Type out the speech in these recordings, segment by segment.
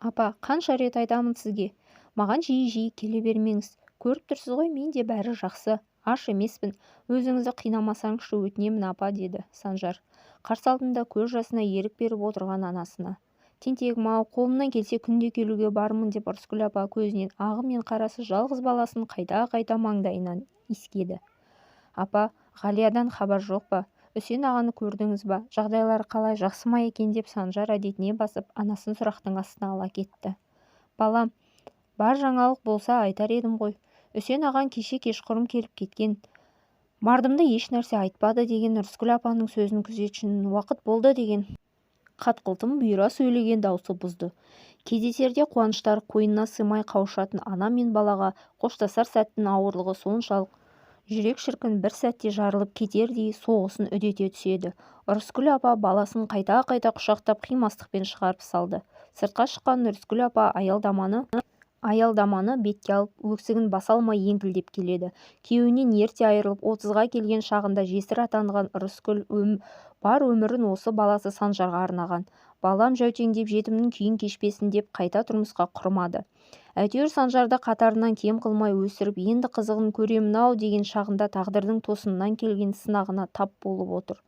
Апа, қанша рет айтамын сізге. Маған жиі-жиі келе бермеңіз. Көріп тұрсыз ғой, мен де бәрі жақсы. Аш емеспін. Өзіңізді қинамасаңызшы өтінемін, апа, деді Санжар. Қарсы алдында көз жасына ерік беріп отырған анасына. Тентегім-ау, қолымнан келсе күнде келуге бармын деп Рыскүл апа көзінен ағы мен қарасы жалғыз баласын қайта-қайта маңдайынан иіскеді. Апа, Ғалиядан хабар жоқ па? Үсен ағаны көрдіңіз ба? Жағдайлары қалай, жақсы ма екен деп Санжар әдетіне басып, анасын сұрақтың астына ала кетті. Балам, бар жаңалық болса айтар едім ғой. Үсен ағаң кеше кешқұрым келіп кеткен. Мардымды еш нәрсе айтпады деген Рыскүл апаның сөзін күзетшінің уақыт болды деген қатқылтым бұйра сөйлеген даусы бұзды. Кездесерде қуаныштары қойнына сыймай қауышатын ана мен балаға қоштасар сәттің ауырлығы соншалық жүрек шіркін бір сәтте жарылып кетердей соғысын үдете түседі. Рыскүл апа баласын қайта-қайта құшақтап қимастықпен шығарып салды. Сыртқа шыққан Рыскүл апа аялдаманы бетке алып, өксігін баса алмай еңкілдеп келеді. Күйеуінен ерте айырылып 30-ға келген шағында жесір атанған Рыскүл бар өмірін осы баласы Санжарға арнаған. Балам жәутеңдеп жетімнің күйін кешпесін деп қайта тұрмысқа құрмады. Әйтеуір Санжарды қатарынан кем қылмай өсіріп, енді қызығын көремін-ау деген шағында тағдырдың тосыннан келген сынағына тап болып отыр.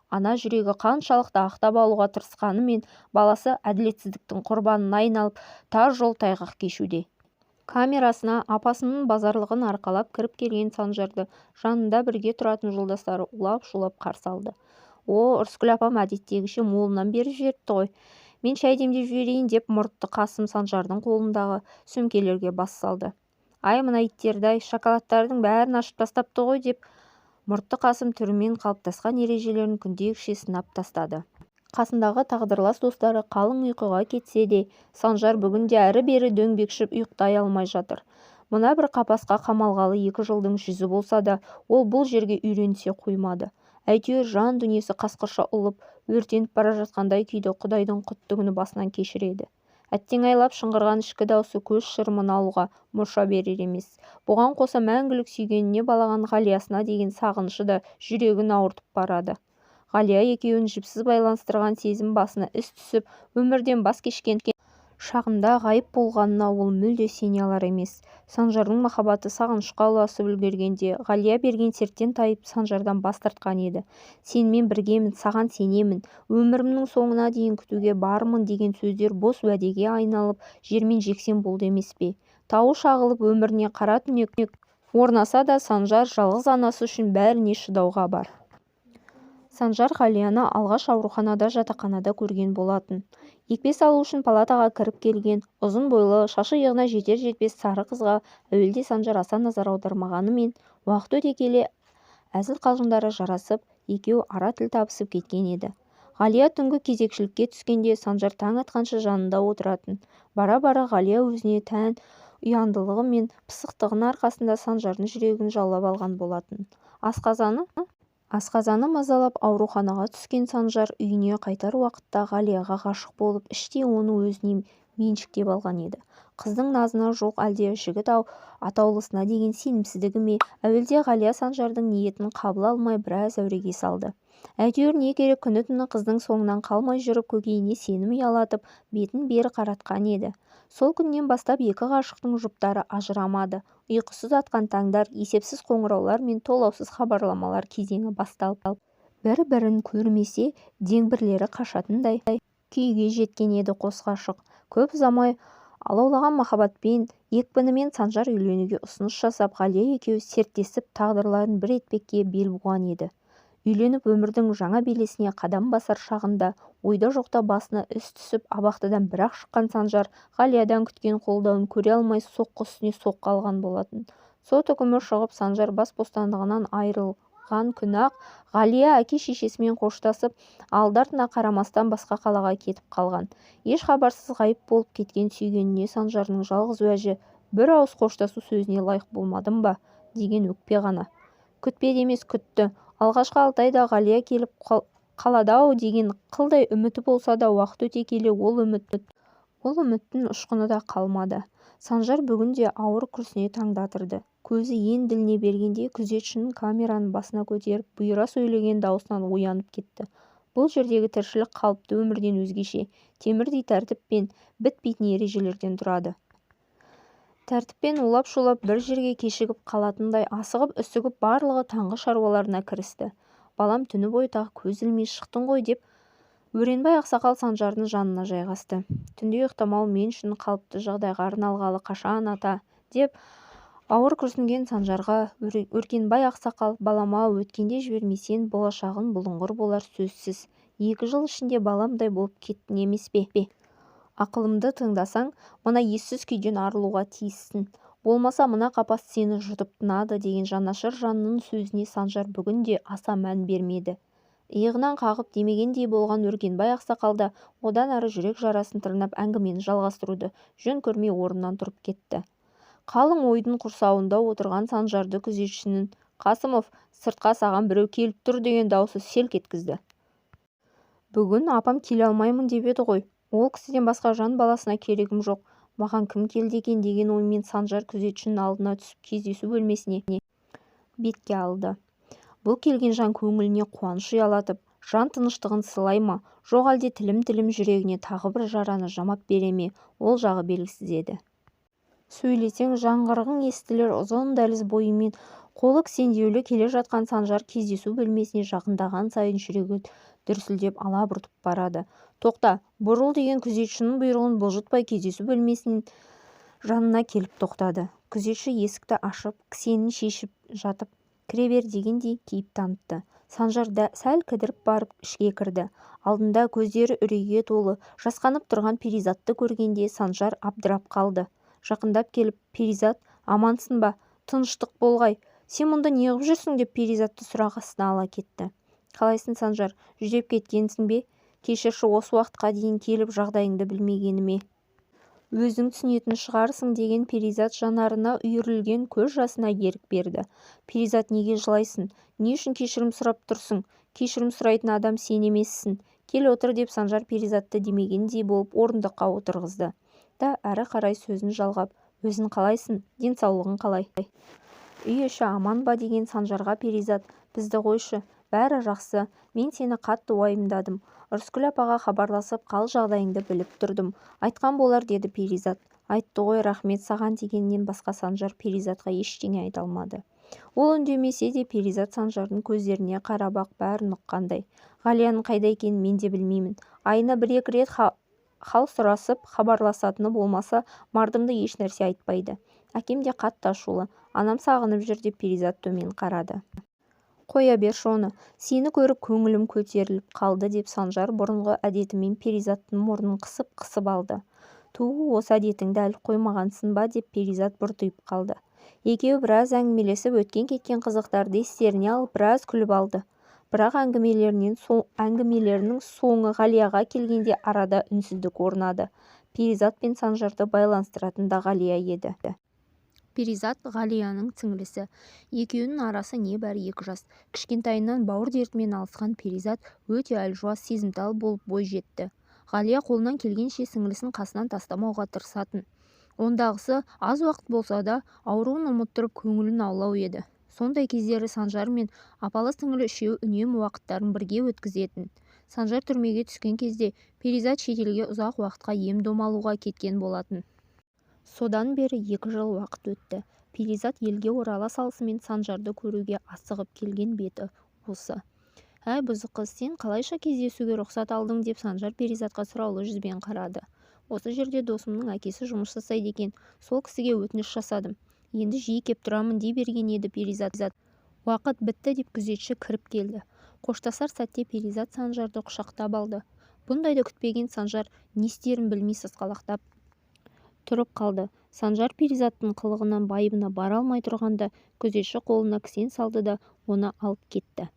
Ана жүрегі қаншалықты ақтап алуға тырысқанымен баласы әділетсіздіктің құрбанына айналып тар жол тайғақ кешуде. Камерасына апасының базарлығын арқалап кіріп келген Санжарды жанында бірге тұратын жолдастары улап-шулап қарсы алды. Рыскүл апам әдеттегіше молынан беріп жіберіпті ғой. Мен шай демдеп жіберейін деп мұртты Қасым Санжардың қолындағы сөмкелерге бас салды. Ай, мына иттерді-ай, шоколадтардың бәрін ашып тастапты ғой деп мұртты Қасым түрімен қалыптасқан ережелерін күндегіше сынап тастады. Қасындағы тағдырлас достары қалың ұйқыға кетсе де, Санжар бүгінде әрі-бері дөңбекшіп ұйықтай алмай жатыр. Мына бір қапасқа қамалғалы 2 жылдың жүзі болса да, ол бұл жерге үйренісе қоймады. Әйтеуір жан дүниесі қасқырша ұлып, өртеніп бара жатқандай күйді Құдайдың құтты күні басынан кешіреді. Әттең айлап шыңғырған ішкі даусы көз шырымын алуға мұрша берер емес. Бұған қоса мәңгілік сүйгеніне балаған Ғалиясына деген сағынышы да жүрегін ауыртып барады. Ғалия екеуін жіпсіз байланыстырған сезім басына іс түсіп, өмірден бас кешкен шағында ғайып болғанына ол мүлде сене алар емес. Санжардың махаббаты сағынышқа ұласып үлгергенде Ғалия берген серттен тайып Санжардан бас тартқан еді. Сенімен біргемін, саған сенемін, өмірімнің соңына дейін күтуге бармын деген сөздер бос уәдеге айналып жермен жексен болды емес пе? Тауы шағылып өміріне қара түнек орнаса да Санжар жалғыз анасы үшін бәріне шыдауға бар. Санжар Ғалияны алғаш ауруханада жатақханада көрген болатын. Екпе салу үшін палатаға кіріп келген ұзын бойлы, шашы иығына жетер-жетпес сары қызға әуелде Санжар аса назар аудармағанымен, уақыт өте келе әзіл-қалжыңдары жарасып, екеуі ара тіл табысып кеткен еді. Ғалия түнгі кезекшілікке түскенде Санжар таң атқанша жанында отыратын. Бара-бара Ғалия өзіне тән ұяңдылығы мен пысықтығының арқасында Санжардың жүрегін жаулап алған болатын. Асқазаны мазалап ауруханаға түскен Санжар үйіне қайтар уақытта Ғалияға ғашық болып, іштей оны өзіне меншіктеп алған еді. Қыздың назына жоқ, әлде жігіт атаулысына деген сенімсіздігі ме? Әуелде Ғалия Санжардың ниетін қабыл алмай біраз әуреге салды. Әйтеуір не керек, күні-түні қыздың соңынан қалмай жүріп, көкейіне сенім ұялатып, бетін бері қаратқан еді. Сол күннен бастап екі ғашықтың жұптары ажырамады. Ұйқысыз атқан таңдар, есепсіз қоңыраулар мен толаусыз хабарламалар кезеңі басталып, бір-бірін көрмесе дегбірлері қашатындай күйге жеткен еді қос ғашық. Көп ұзамай алаулаған махаббатпен, екпінімен Санжар үйленуге ұсыныс жасап, Ғалия екеуі серттесіп тағдырларын бір етпекке бел буған еді. Үйленіп өмірдің жаңа белесіне қадам басар шағында ойда жоқта басына іс түсіп, абақтыдан бір-ақ шыққан Санжар Ғалиядан күткен қолдауын көре алмай соққы үстіне соққы алған болатын. Сот үкімі шығып, Санжар бас бостандығынан айырылған күні-ақ Ғалия әке-шешесімен қоштасып, алды-артына қарамастан басқа қалаға кетіп қалған. Еш хабарсыз ғайып болып кеткен сүйгеніне Санжардың жалғыз уәжі бір ауыз қоштасу сөзіне лайық болмадым ба деген өкпе ғана. Күтпеді емес, күтті. Алғашқы 6 айда Ғалия келіп қалады-ау деген қылдай үміті болса да, уақыт өте келе ол үміттің ұшқыны да қалмады. Санжар бүгінде ауыр күрсіне таңдатырды. Көзі ен діліне бергенде күзетшінің камераның басына көтеріп бұйыра сөйлеген даусынан оянып кетті. бұл жердегі тіршілік қалыпты өмірден өзгеше, темірдей тәртіп пен бітпейтін ережелерден тұрады. Тәртіппен улап-шулап бір жерге кешігіп қалатындай асығып-үсігіп барлығы таңғы шаруаларына кірісті. Балам түні бойы тағы көз ілмей шықтың ғой деп Өренбай ақсақал Санжардың жанына жайғасты. Түнде ұйықтамау мен үшін қалыпты жағдайға арналғалы қашан ата, деп ауыр күрсінген Санжарға Өркенбай ақсақал, балама өткенде жібермесең болашағын бұлыңғыр болар сөзсіз. 2 жыл ішінде баламдай болып кеттің емес пе? Ақылымды тыңдасаң, мына ессіз күйден арылуға тиіссің. Болмаса мына қапас сені жұтып тынады деген жанашыр жанның сөзіне Санжар бүгін де аса мән бермеді. Иығынан қағып демегендей болған Өркенбай ақсақалда одан ары жүрек жарасын тырнап әңгімені жалғастыруды жөн көрмей орнынан тұрып кетті. Қалың ойдың құрсауында отырған Санжарды күзетшінің «Қасымов, сыртқа саған біреу келіп тұр» деген даусы селк еткізді. Бүгін апам келе алмаймын деп еді ғой. Ол кісіден басқа жан баласына керегім жоқ. Маған кім келді екен деген оймен Санжар күзетшінің алдына түсіп кездесу бөлмесіне бетке алды. Бұл келген жан көңіліне қуаныш ұялатып, жан тыныштығын сылай ма, жоқ әлде тілім жүрегіне тағы бір жараны жамап бере ме, ол жағы белгісіз еді. Сөйлесең жаңғырығың естілер ұзын дәліз бойымен қолы кісендеулі келе жатқан Санжар кездесу бөлмесіне жақындаған сайын жүрегі дүрсілдеп алабұртып барады. Тоқта, бұрыл деген күзетшінің бұйрығын бұлжытпай кездесу бөлмесінің жанына келіп тоқтады. Күзетші есікті ашып, кісенін шешіп жатып, кіре бер дегендей кейіп танытты. Санжар сәл кідіріп барып ішке кірді. Алдында көздері үрейге толы, жасқанып тұрған Перизатты көргенде Санжар абдырап қалды. Жақындап келіп, «Перизат, амансың ба? Тыныштық болғай. Сен мұнда неғып жүрсің?» деп Перизатты сұрақ астына ала кетті. «Қалайсың, Санжар? Жүдеп кеткенсің бе? Кешірші, осы уақытқа дейін келіп жағдайыңды білмегеніме. Өзің түсінетін шығарсың» деген Перизат жанарына үйірілген көз жасына ерік берді. «Перизат, неге жылайсың? Не үшін кешірім сұрап тұрсың? Кешірім сұрайтын адам сен емессің. Кел отыр» деп Санжар Перизатты демегендей болып орындыққа отырғызды. Да әрі қарай сөзін жалғап, «Өзің қалайсың? Денсаулығың қалай? Үй іші аман ба?» деген Санжарға Перизат, «Бізді қойшы, бәрі жақсы. Мен сені қатты уайымдадым. Ырысгүл апаға хабарласып қал жағдайыңды біліп тұрдым. Айтқан болар» деді Перизат. «Айтты ғой, рахмет саған» дегеннен басқа Санжар Перизатқа ештеңе айта алмады. Ол үндемесе де Перизат Санжардың көздеріне қарап ақ бәрін ұққандай. «Ғалияның қайда екенін мен де білмеймін. Айына 1-2 рет хал сұрасып хабарласатыны болмаса мардымды еш нәрсе айтпайды. Әкем де қатты ашулы. Анам сағынып жүр» деп Перизат төмен қарады. «Қоя бер шоны. Сені көріп көңілім көтеріліп қалды» деп Санжар бұрынғы әдетімен Перизаттың мұрнын қысып алды. «Ту, осы әдетіңді әлі қоймағансың ба?» деп Перизат бұртиып қалды. Екеуі біраз әңгімелесіп өткен-кеткен қызықтарды естеріне алып біраз күліп алды. Бірақ әңгімелерінің соңы Ғалияға келгенде арада үнсіздік орнады. Перизат пен Санжарды байланыстыратын да Ғалия еді. Перизат Ғалияның сіңлісі. Екеуінің арасы небәрі 2 жас. Кішкентайынан бауыр дертімен алысқан Перизат өте әлжуаз, сезімтал болып бой жетті. Ғалия қолынан келгенше сіңлісін қасынан тастамауға тырысатын. Ондағысы аз уақыт болса да ауруын ұмыттырып көңілін аулау еді. Сондай кездері Санжар мен апалы сіңлі үшеуі үнемі уақыттарын бірге өткізетін. Санжар түрмеге түскен кезде Перизат шетелге ұзақ уақытқа ем-дом алуға кеткен болатын. Содан бері 2 жыл уақыт өтті. Перизат елге орала салысымен Санжарды көруге асығып келген беті осы. «Әй бұзық қыз, сен қалайша кездесуге рұқсат алдың?» деп Санжар Перизатқа сұраулы жүзбен қарады. «Осы жерде досымның әкесі жұмыс жасайды екен, сол кісіге өтініш жасадым. Енді жиі кеп тұрамын» дей берген еді Перизат. «Уақыт бітті» деп күзетші кіріп келді. Қоштасар сәтте Перизат Санжарды құшақтап алды. Бұндайды күтпеген Санжар не істерін білмей сасқалақтап тұрып қалды. Санжар Перизаттың қылығынан байыбына бара алмай тұрғанда күзетші қолына кісен салды да оны алып кетті.